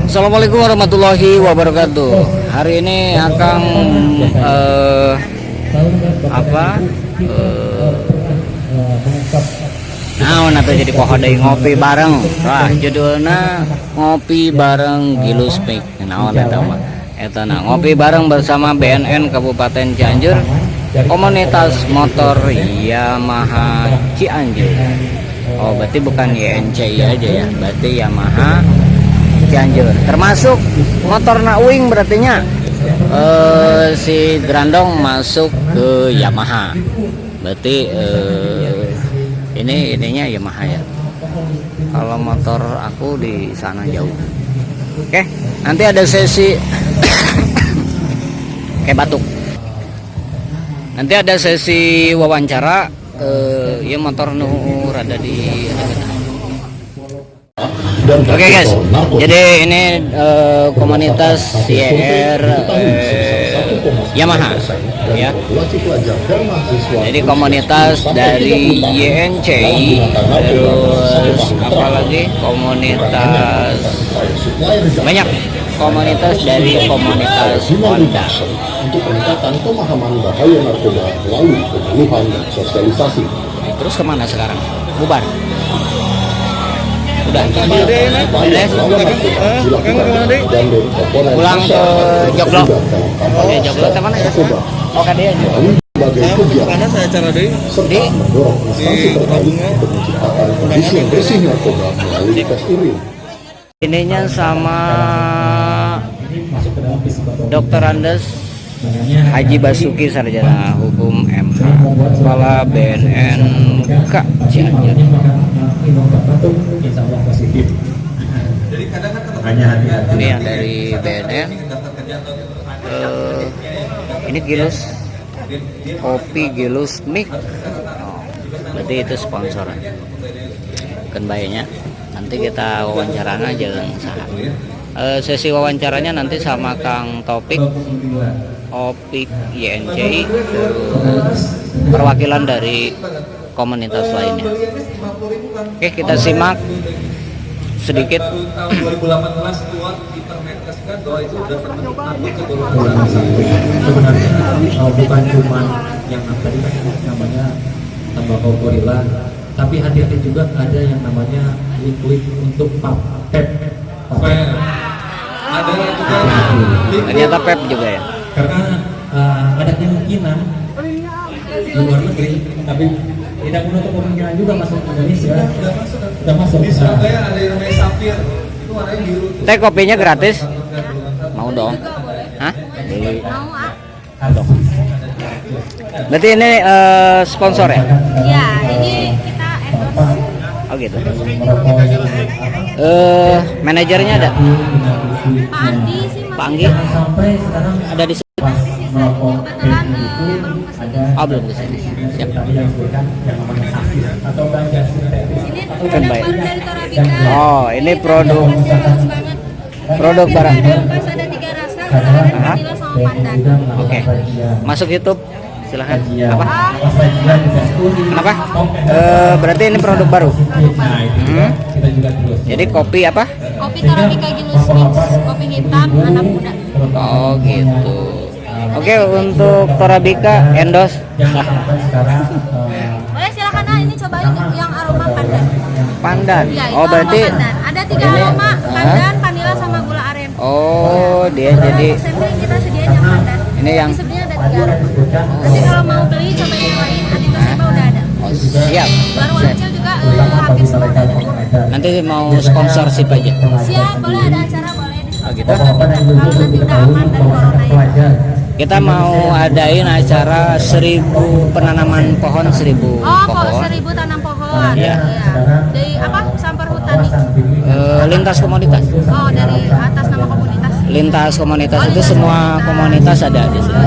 Assalamualaikum warahmatullahi wabarakatuh. Hari ini akan atau jadi pohon dari ngopi bareng. Wah, judulnya ngopi bareng Gilus Mik. Eta ngopi bareng bersama BNN Kabupaten Cianjur, komunitas motor Yamaha Cianjur. Oh, berarti bukan YNCI aja ya, berarti Yamaha Cianjur. Termasuk motor Nawing berartinya si Grandong masuk ke Yamaha. Berarti ininya Yamaha ya. Kalau motor aku di sana jauh. Oke, nanti ada sesi kayak batuk. Nanti ada sesi wawancara. Ya motor nu rada di Oke guys, jadi ini komunitas YR Yamaha ya. Jadi komunitas dari YNCI, terus apalagi komunitas banyak komunitas dari komunitas Honda untuk peningkatan pemahaman bahaya narkoba melalui penyuluhan dan sosialisasi. Terus kemana sekarang? Bubar? Udah? Pulang ke Joglo. Oke, Joglo kemana ya? Oh, kan dia. Sebagai kegiatan saya cara di mendorong instansi terkait untuk menciptakan kondisi yang bersih narkoba melalui tes urin. Ininya sama Dr. Andes Haji Basuki Sarjana Hukum MH, Kepala BNN K Cianjur. Ini yang dari BNN. Ini Gilus Kopi Gilus Mik. Oh, berarti itu sponsornya. Kan bayarnya. Nanti kita wawancaranya jangan salah. Sesi wawancaranya nanti sama Kang Topik, Opik YNCI, terus perwakilan dari komunitas lainnya. Oke, kita simak sedikit. Tahun 2018 keluar internet kasihkan bahwa itu udah pernah sebenarnya bukan cuma yang tadi namanya tembakau gorila, tapi hati-hati juga ada yang namanya liquid untuk pep. Ada juga Ternyata PEP juga ya. Karena ada kemungkinan di luar negeri, tapi tidak menutup kemungkinan juga masuk ke Indonesia. Sudah masuk. di Surabaya ada yang namanya Sapir, itu warnanya biru. Teh kopinya gratis? Mau dong? Hah? Beli. Berarti ini sponsor ya? Ya, ini kita endorse. Oh gitu. Manajernya ada? Pak Andi sih Pak Anggi? Sampai sekarang Ada di sini? kebetulan belum kesini. Oh, belum di sini. Siap. atau ganja sintetis. Ini Kan produk baik. baru dari Torabika. Oh, ini produk Hasilnya bagus banget. produk Ini barang. Ada pas ada 3 rasa, kemarin Aha. vanilla sama pandan. Oke. Masuk YouTube. Silahkan. Apa? Apa? Kenapa? Berarti ini produk baru. Hmm. Kita juga terus. Jadi kopi apa? Kopi Torabika Gilus Mix, kopi hitam anak muda. Oh gitu. Oke, untuk Torabika endorse. Sekarang Boleh silakan, nah ini cobain yang aroma pandan. Pandan. Ya, itu Oh berarti. aroma pandan. Ada 3 ini- aroma, Hah? pandan, vanilla sama gula aren. Oh, dia Kalau jadi untuk sampling kita sediain yang pandan. ini yang. Ini sebenarnya ada 3 aroma. Nanti kalau mau beli coba yang lain, Adidas Seba udah ada. Oh, siap. Baru kecil juga hampir semua udah ada. Nanti mau sponsorship aja. Siap, boleh ada acara, boleh di Oh, gitu. Kalau nanti udah aman dari corona ya. Kita mau adain acara 1000 penanaman pohon 1000 Oh, pohon. 1000 tanam pohon. Iya. Dari apa? Sampar Hutani. Lintas komunitas. Oh, dari atas nama komunitas. Lintas komunitas itu semua komunitas ada di sini.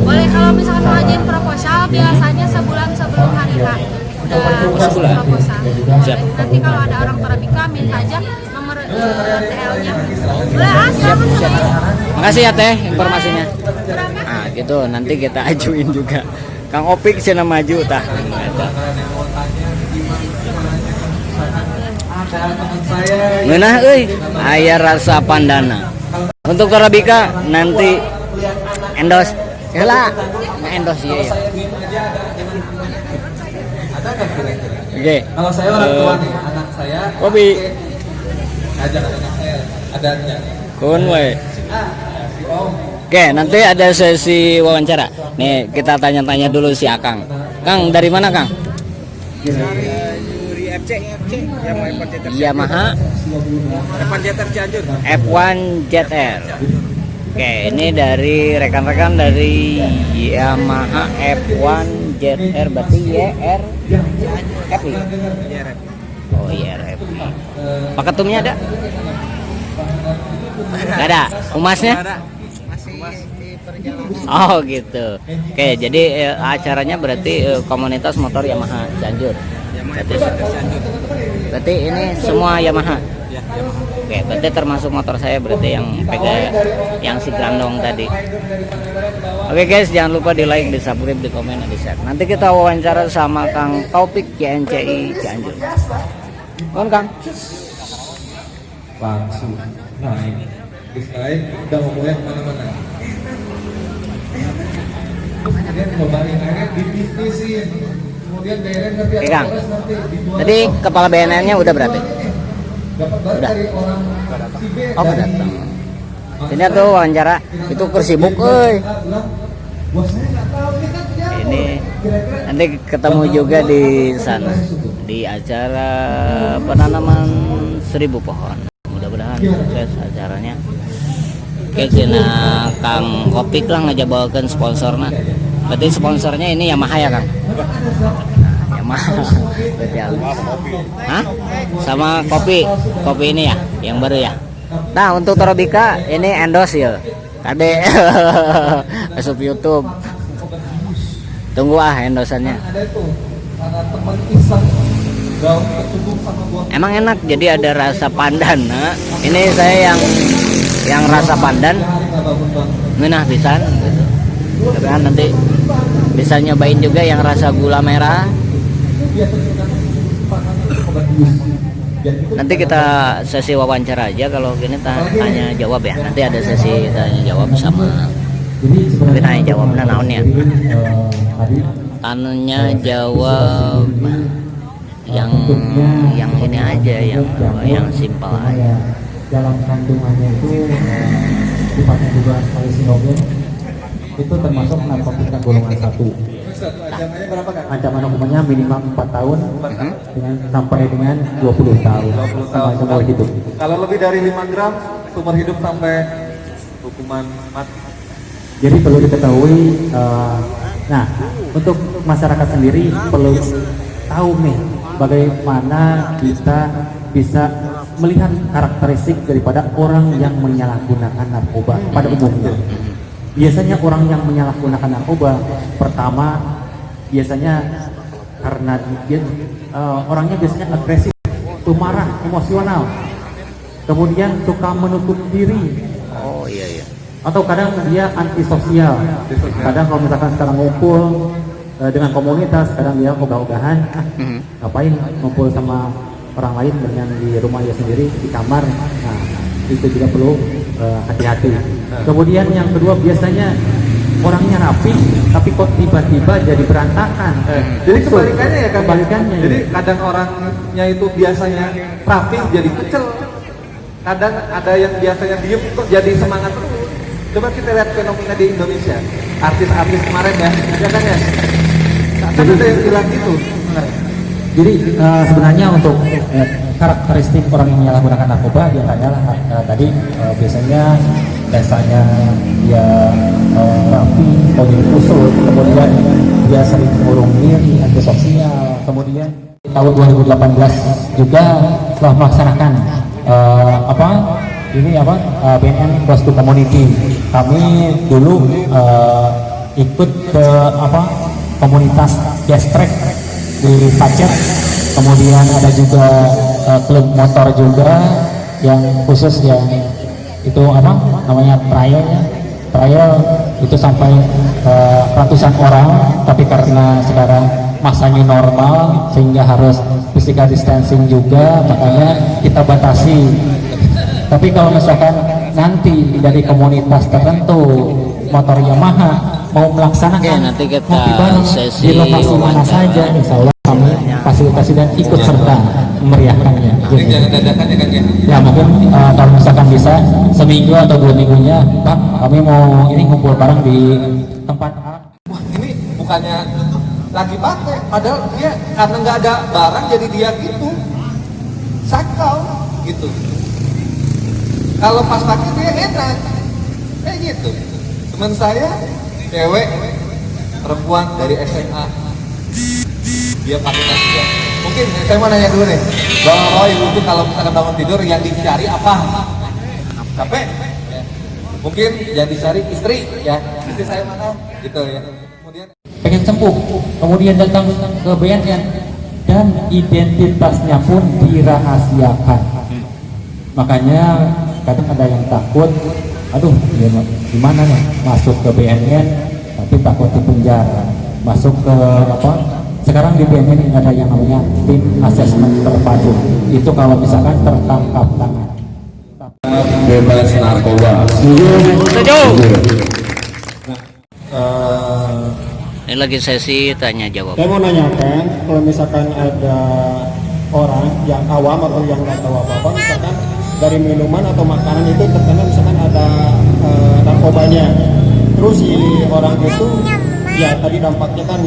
Boleh kalau misalkan mau ajain proposal biasanya sebulan sebelum hari H. Udah Sebulan. proposal. Siap. Nanti kalau ada orang Torabika minta aja nomor TL-nya. Boleh silakan. Siap. Makasih ya Teh informasinya. Berapa? Nah, gitu nanti kita ajuin juga. Kang Opik sih maju tah. teman saya Ngeunah euy, aya rasa pandana. Untuk Torabika nanti endorse. Heula, endorse ieu ya. ada kan kira-kira? Oke. Kalau saya orang tua nih, anak saya Kopi. ajak anak saya adanya. Kun we. Si Om. Oke, nanti ada sesi wawancara. Nih, kita tanya-tanya dulu si Akang. Kang, dari mana, Kang? Dari FC Yamaha F1 Jeter Cianjur. F1 ZR. Oke, ini dari rekan-rekan dari Yamaha F1 ZR, berarti YR FI. Oh, YR FI. Paketumnya ada? Nggak ada. Humasnya? Oh gitu. Oke, jadi acaranya berarti komunitas motor Yamaha Cianjur. Berarti ini semua Yamaha. Oke, berarti termasuk motor saya berarti yang pegang yang si Grandong tadi. Oke guys, jangan lupa di like, di subscribe, di komen, dan di share. Nanti kita wawancara sama Kang Taufik YNCI Cianjur. Kon Kang. Langsung. Nah ini. Guys, udah ngomongnya kemana-mana. Kemudian nyobain akhirnya dibisnisin. Kemudian daerah nanti Oke, Kang. nanti dijual. Tadi kepala BNN-nya udah berarti? Dapat barang Udah. dari orang si B Oh, dari- datang. Sini tuh wawancara. Itu kursi buk euy. bilang, "Bos saya nggak tahu ini kan dia." Ini nanti ketemu juga di sana di acara penanaman 1000 pohon. Mudah-mudahan sukses acaranya. Oke, cina Kang Kopik lah ngajabawakeun sponsorna. Berarti sponsornya ini Yamaha ya, Kang? Yamaha. Berarti hah? Sama kopi ini ya, yang baru ya. Nah, untuk Torabika ini endorse ya. Kade masuk YouTube. Tunggu endorsannya. Ada itu karena teman iseng daun ketumbuk sama buah. Emang enak, jadi ada rasa pandan. Nah, ini saya yang rasa pandan ngeunah pisan gitu. Mudah-mudahan nanti bisa nyobain juga yang rasa gula merah. Nanti kita sesi wawancara aja, kalau gini tanya jawab ya. Nanti ada sesi tanya jawab sama tapi tanya jawabnya naonnya. Tanya jawab yang ini aja, yang simpel aja. Dalam kandungannya itu sifatnya juga hallusinogen, itu termasuk narkotika golongan 1. Ancamannya berapa kan? Ancaman hukumannya minimal 4 tahun sampai dengan 20 tahun. 20 Sama tahun. seumur hidup. Kalau lebih dari 5 gram seumur hidup sampai hukuman mati. Jadi perlu diketahui, nah untuk masyarakat sendiri perlu tahu nih bagaimana kita bisa melihat karakteristik daripada orang yang menyalahgunakan narkoba pada umumnya. Biasanya orang yang menyalahgunakan narkoba pertama biasanya karena dia orangnya biasanya agresif, pemarah, emosional, kemudian suka menutup diri, Oh iya. atau kadang dia antisosial. Kadang kalau misalkan sekarang ngumpul dengan komunitas, kadang dia ogah-ogahan, ngapain ngumpul sama orang lain dengan di rumahnya sendiri di kamar. Nah, itu juga perlu hati-hati. Kemudian yang kedua, biasanya orangnya rapi tapi kok tiba-tiba jadi berantakan. Jadi kebalikannya ya kan? Kebalikannya. Jadi kadang orangnya itu biasanya rapi jadi kecil. Kadang ada yang biasanya diem kok jadi semangat terus. Coba kita lihat fenomena di Indonesia. Artis-artis kemarin ya kan ya? Kan ada yang bilang gitu. Jadi sebenarnya untuk karakteristik orang yang menyalahgunakan narkoba dia adalah tadi biasanya dasarnya dia rapi, kemudian kusut, kemudian dia sering mengurung diri, antisosial. Kemudian tahun 2018 juga telah melaksanakan BNN Close to Community. Kami dulu ikut ke komunitas gas track di Pacet, kemudian ada juga klub motor juga yang khusus yang itu namanya trial itu sampai ratusan orang, tapi karena sekarang masa new normal sehingga harus physical distancing juga, makanya kita batasi. Tapi kalau misalkan nanti dari komunitas tertentu motor Yamaha mau melaksanakan Oke, nanti kita ngopi bareng sesi di lokasi mana saja, insya Allah kami fasilitasi dan ikut serta memeriahkannya. Jadi jangan dadakan ya kan ya. Ya mungkin kalau misalkan bisa seminggu atau 2 minggunya, Pak, kami mau ini ngumpul bareng di tempat A. Wah ini bukannya lagi pakai, padahal dia karena nggak ada barang jadi dia gitu, sakau gitu. Kalau pas pakai dia enak, kayak gitu. Teman saya cewek perempuan dari SMA, dia pakai Asia. Mungkin saya mau nanya dulu nih, Bang Roy, itu kalau misalkan bangun tidur yang dicari apa? Capek? Ya. Mungkin yang dicari istri, ya. Istri saya mana? Gitu ya. Kemudian Pengen sembuh, kemudian datang ke BNN dan identitasnya pun dirahasiakan. Makanya kadang ada yang takut, aduh gimana nih masuk ke BNN tapi takut di penjara, masuk ke apa, sekarang di BNN ada yang namanya tim asesmen terpadu, itu kalau misalkan tertangkap tangan Bebas narkoba. Setuju. Ini lagi sesi tanya jawab. Saya mau nanyakan, kalau misalkan ada orang yang awam atau yang nggak tahu apa-apa, misalkan dari minuman atau makanan itu terkena misalkan ada narkobanya, terus si orang itu ya tadi dampaknya kan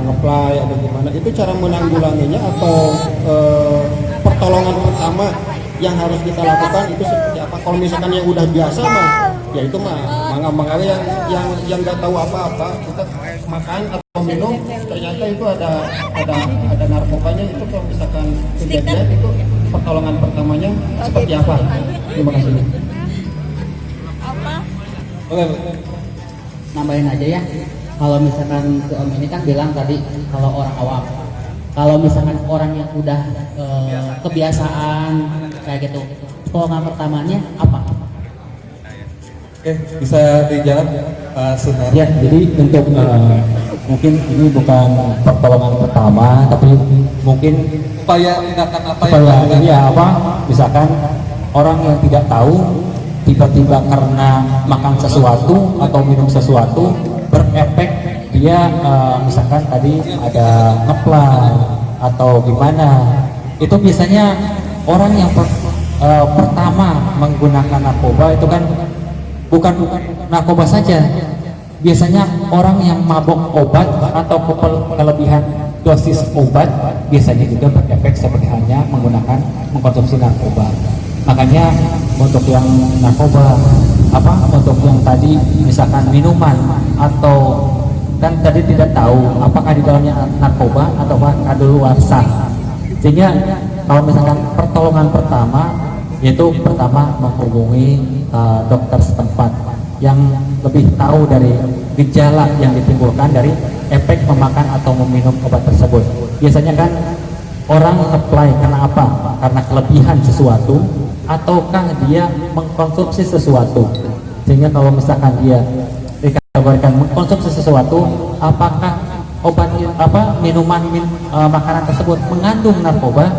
ngeplay atau gimana, itu cara menanggulanginya atau pertolongan pertama yang harus kita lakukan itu seperti apa? Kalau misalkan yang udah biasa mah, ya itu mah mangga yang nggak tahu apa-apa, kita makan atau minum ternyata itu ada narkobanya, itu kalau misalkan kejadian itu pertolongan pertamanya seperti apa? Terima kasih. Nambahin aja ya, kalau misalkan ke Om ini kan bilang tadi kalau orang awam, kalau misalkan orang yang udah kebiasaan kayak gitu, pertolongan pertamanya apa? oke, bisa dijawab Pak Sunar. ya. Jadi untuk mungkin ini bukan pertolongan pertama, tapi mungkin Upaya tindakan apa yang supaya dilakukan? ini ya apa, misalkan orang yang tidak tahu tiba-tiba karena makan sesuatu atau minum sesuatu berefek dia misalkan tadi ada ngeplay atau gimana, itu biasanya orang yang pertama menggunakan narkoba itu kan bukan narkoba saja, biasanya orang yang mabok obat atau kelebihan dosis obat biasanya juga berefek seperti halnya mengkonsumsi narkoba. Makanya untuk yang narkoba untuk yang tadi misalkan minuman atau kan tadi tidak tahu apakah di dalamnya narkoba atau kadaluarsa, sehingga kalau misalkan pertolongan pertama yaitu pertama menghubungi dokter setempat yang lebih tahu dari gejala yang ditimbulkan dari efek memakan atau meminum obat tersebut. Biasanya kan orang apply karena apa? Karena kelebihan sesuatu ataukah dia mengkonsumsi sesuatu. Sehingga kalau misalkan dia dikabarkan mengkonsumsi sesuatu, apakah obat minuman makanan tersebut mengandung narkoba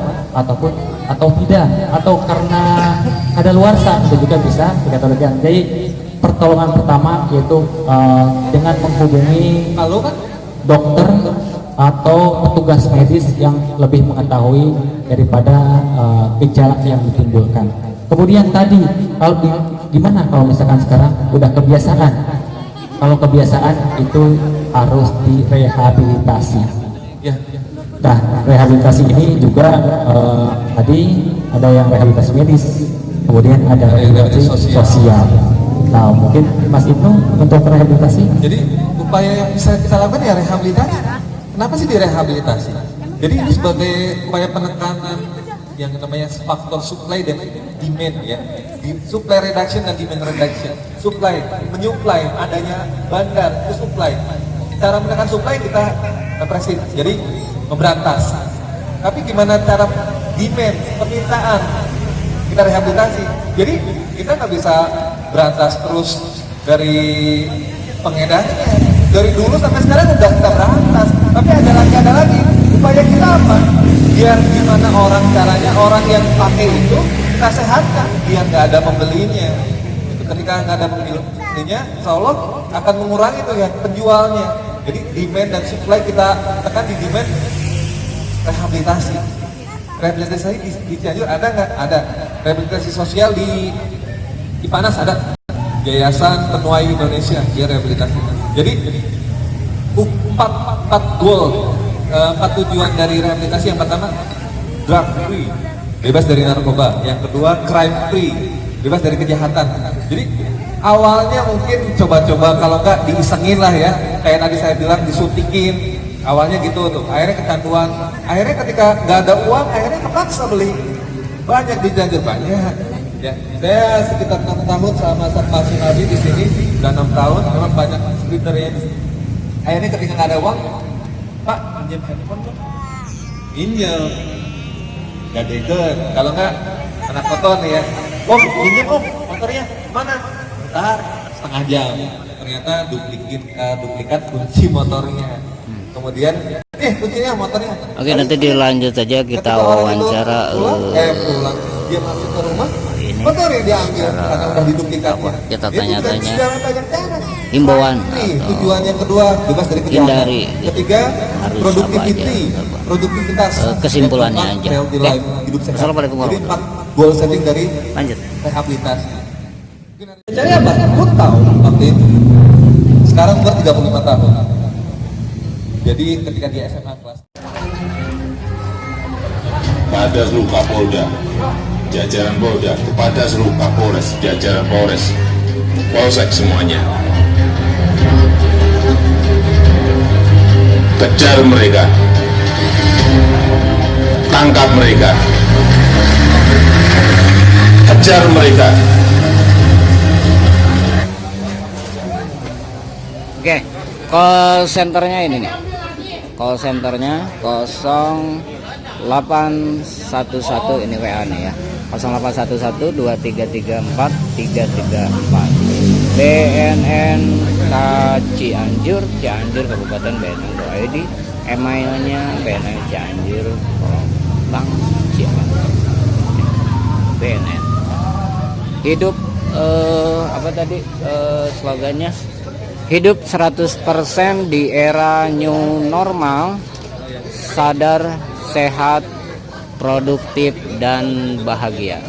atau tidak, atau karena kadaluarsa, itu juga bisa dikategorikan. Jadi pertolongan pertama yaitu dengan menghubungi dokter atau petugas medis yang lebih mengetahui daripada gejala yang ditimbulkan. Kemudian tadi kalau gimana kalau misalkan sekarang udah kebiasaan? Kalau kebiasaan itu harus direhabilitasi. Nah, rehabilitasi ini juga tadi ada yang rehabilitasi medis, kemudian ada rehabilitasi sosial. Nah, mungkin Mas Ibnu untuk rehabilitasi. Jadi upaya yang bisa kita lakukan ya rehabilitasi. Kenapa sih direhabilitasi? Jadi ini sebagai upaya penekanan yang namanya faktor supply dan demand ya. Supply reduction dan demand reduction. Supply, menyuplai, adanya bandar itu supply. Cara menekan supply kita represi, jadi memberantas. Tapi gimana cara demand, permintaan, kita rehabilitasi. Jadi kita nggak bisa berantas terus dari pengedarnya. Dari dulu sampai sekarang udah kita berantas, Tapi ada lagi upaya kita apa? Biar gimana caranya orang yang pakai itu kita sehatkan, biar nggak ada pembelinya. Ketika nggak ada pembelinya, insya Allah akan mengurangi itu ya penjualnya. Jadi demand dan supply kita tekan di demand. Rehabilitasi di Cianjur ada nggak? Ada. Rehabilitasi sosial di Panas ada. Yayasan Penuai Indonesia dia rehabilitasi. Jadi empat goal, 4 tujuan dari rehabilitasi. Yang pertama drug free, bebas dari narkoba. Yang kedua crime free, bebas dari kejahatan. Jadi awalnya mungkin coba-coba, kalau nggak diisengin lah ya, kayak tadi saya bilang disuntikin. Awalnya gitu tuh, akhirnya kecanduan. Akhirnya ketika nggak ada uang, akhirnya kepaksa beli. Banyak di Cianjur, banyak. Ya, saya sekitar 6 tahun sama Pak Sunabi di sini, udah 6 tahun, memang banyak sprinternya di sini. Akhirnya ketika nggak ada uang, Pak, pinjam handphone dong. Pinjam. Gadegan. Kalau nggak, anak motor nih ya. Om, pinjam om, motornya mana? Bentar, setengah jam. Ternyata duplikat kunci motornya. Kemudian, kuncinya motornya. Oke, nanti dilanjut aja kita wawancara. Pulang. Dia masuk ke rumah, motor yang diambil karena udah diduplikatnya. Kita tanya-tanya. Himbauan. Tujuan yang kedua, bebas dari kejahatan. Ketiga, produktivitas. Kesimpulannya aja. Oke. Assalamualaikum warahmatullahi wabarakatuh. Goal setting dari lanjut rehabilitasi. Cari apa? Pun tahu waktu itu. Sekarang umur 35 tahun. Jadi ketika di SMA kelas. Pada seluruh Kapolda, jajaran Polda, kepada seluruh Kapolres, jajaran Polres, Polsek semuanya. Kejar mereka, tangkap mereka, kejar mereka. Oke, call centernya ini nih. Call centernya 0811 ini WA nih ya. 0811 2334 334. BNN Cianjur Kabupaten BNN.id. Emailnya BNN Cianjur Bang Cianjur. BNN. Hidup apa tadi slogannya? Hidup 100% di era new normal, sadar, sehat, produktif, dan bahagia.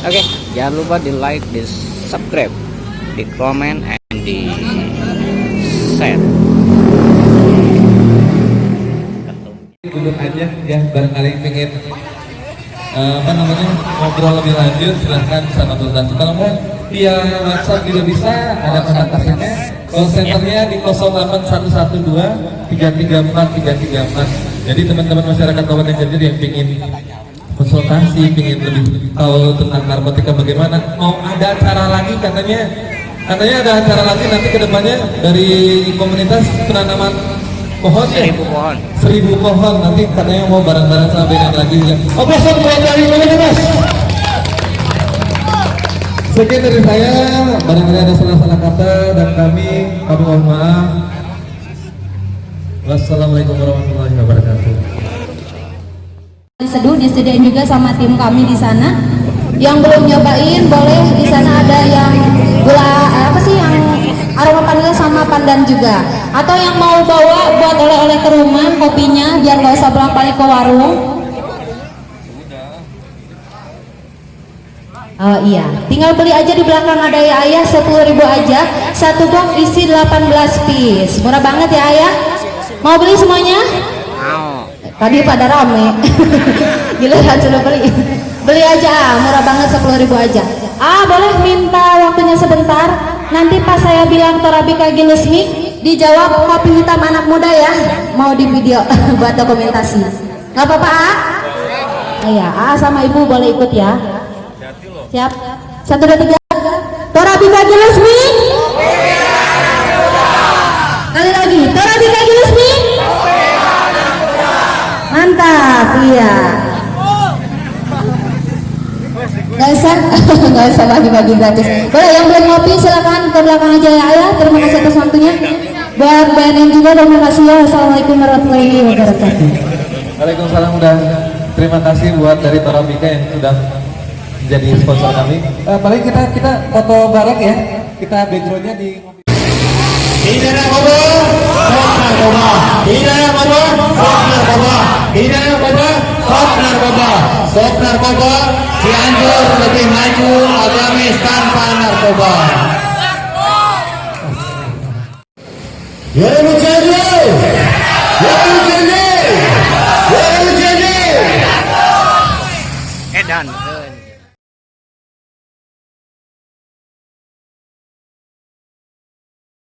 Oke, jangan lupa di like, di subscribe, di komen, and di share. Duduk aja ya, barangkali pengen ngobrol lebih lanjut, silahkan bisa konsultasi. Kalau mau via WhatsApp juga bisa, ada kontaknya. Call centernya di 08112 334 334. Jadi teman-teman masyarakat Kabupaten Cianjur yang ingin konsultasi, ingin lebih tahu tentang narkotika bagaimana, mau ada acara lagi katanya ada acara lagi nanti kedepannya dari komunitas penanaman pohon 1000 pohon. 1000 pohon nanti katanya mau bareng-bareng sama BNN lagi ya. Oke, sobat dari komunitas. Sekian dari saya, barangkali ada salah-salah kata dan kami mohon maaf. Wassalamualaikum warahmatullahi wabarakatuh. Seduh disediain juga sama tim kami di sana. Yang belum nyobain boleh, di sana ada yang gula apa sih yang aroma vanila sama pandan juga. Atau yang mau bawa buat oleh-oleh ke rumah kopinya biar nggak usah bolak-balik ke warung. Oh iya, tinggal beli aja di belakang ada ya ayah, 10.000 aja. Satu box isi 18 piece. Murah banget ya ayah. Mau beli semuanya? Tadi pada rame. Giliran sudah beli. Beli aja, murah banget 10.000 aja. Boleh minta waktunya sebentar. Nanti pas saya bilang Torabika Gilismi, dijawab kopi hitam anak muda ya. Mau di video buat dokumentasi. Nggak apa-apa Iya, sama ibu boleh ikut ya. Siap? 1, 2, 3. Torabika Gilismi. Kali lagi, Torabika Gilismi. Mantap, iya. Nggak usah bagi-bagi gratis. Boleh yang belum ngopi silakan ke belakang aja ya ayah. Terima kasih atas waktunya. Buat BNN juga terima kasih ya. Assalamualaikum warahmatullahi wabarakatuh. Waalaikumsalam. Udah terima kasih buat dari Torabika yang sudah menjadi sponsor kami. Paling kita foto bareng ya. Kita backgroundnya di Tidak narkoba, stop narkoba. Tidak narkoba, stop narkoba. Tidak narkoba, stop narkoba. Stop narkoba, Cianjur lebih maju, agamis tanpa narkoba. 2017